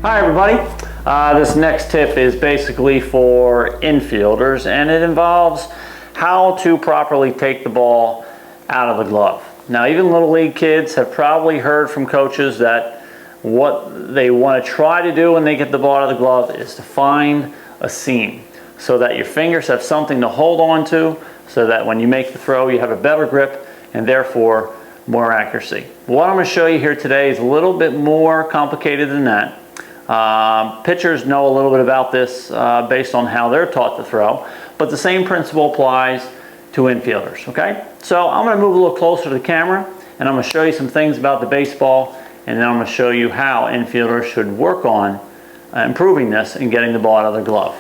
Hi everybody, this next tip is basically for infielders, and it involves how to properly take the ball out of the glove. Now, even little league kids have probably heard from coaches that what they want to try to do when they get the ball out of the glove is to find a seam so that your fingers have something to hold on to, so that when you make the throw you have a better grip and therefore more accuracy. What I'm going to show you here today is a little bit more complicated than that. Pitchers know a little bit about this based on how they're taught to throw, but the same principle applies to infielders, okay? So I'm going to move a little closer to the camera and I'm going to show you some things about the baseball, and then I'm going to show you how infielders should work on improving this and getting the ball out of their glove.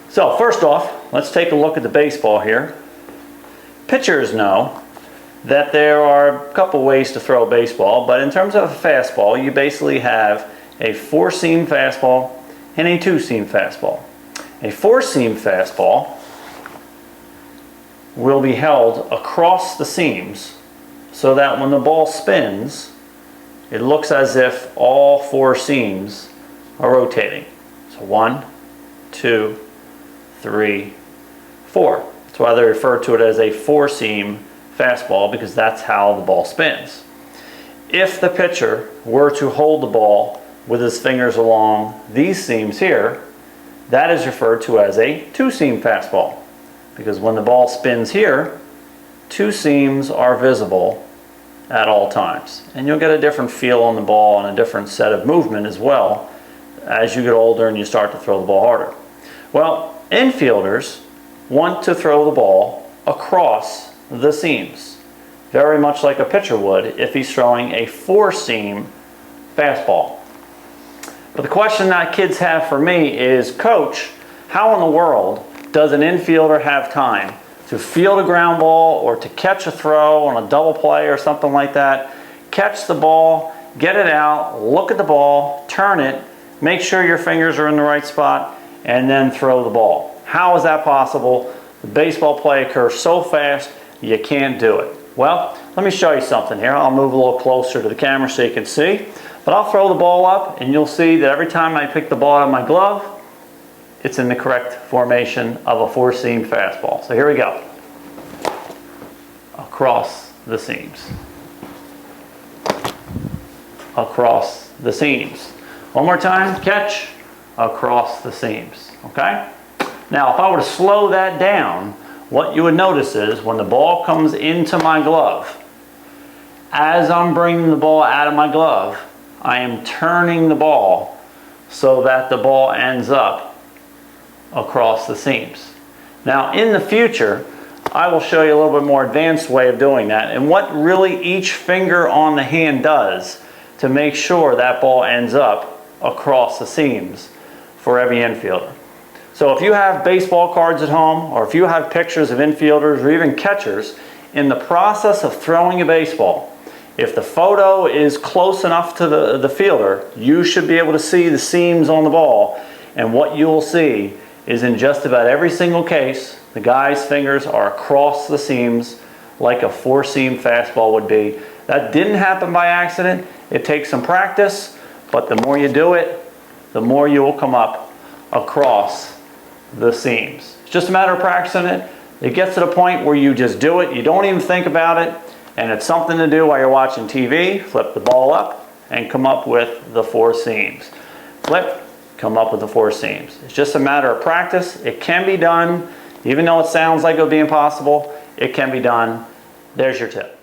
So first off, let's take a look at the baseball here. Pitchers know that there are a couple ways to throw a baseball, but in terms of a fastball, you basically have a 4-seam fastball and a 2-seam fastball. A 4-seam fastball will be held across the seams so that when the ball spins, it looks as if all 4 seams are rotating. So 1, 2, 3, 4. That's why they refer to it as a 4-seam fastball, because that's how the ball spins. If the pitcher were to hold the ball with his fingers along these seams here, that is referred to as a 2-seam fastball, because when the ball spins here, 2 seams are visible at all times, and you'll get a different feel on the ball and a different set of movement as well as you get older and you start to throw the ball harder. Well, infielders want to throw the ball across the seams, very much like a pitcher would if he's throwing a 4-seam fastball. But the question that kids have for me is, Coach, how in the world does an infielder have time to field a ground ball or to catch a throw on a double play or something like that, catch the ball, get it out, look at the ball, turn it, make sure your fingers are in the right spot, and then throw the ball? How is that possible? The baseball play occurs so fast, you can't do it. Well, let me show you something here. I'll move a little closer to the camera so you can see. But I'll throw the ball up and you'll see that every time I pick the ball out of my glove, it's in the correct formation of a 4-seam fastball. So here we go. Across the seams. Across the seams. One more time, catch, across the seams, okay? Now, if I were to slow that down, what you would notice is when the ball comes into my glove, as I'm bringing the ball out of my glove, I am turning the ball so that the ball ends up across the seams. Now, in the future, I will show you a little bit more advanced way of doing that and what really each finger on the hand does to make sure that ball ends up across the seams for every infielder. So if you have baseball cards at home, or if you have pictures of infielders or even catchers, in the process of throwing a baseball, if the photo is close enough to the fielder, you should be able to see the seams on the ball. And what you'll see is in just about every single case, the guy's fingers are across the seams like a 4-seam fastball would be. That didn't happen by accident. It takes some practice, but the more you do it, the more you will come up across the seams. It's just a matter of practicing it. It gets to the point where you just do it. You don't even think about it. And it's something to do while you're watching TV. Flip the ball up and come up with the 4 seams. Flip, come up with the 4 seams. It's just a matter of practice. It can be done. Even though it sounds like it would be impossible, it can be done. There's your tip.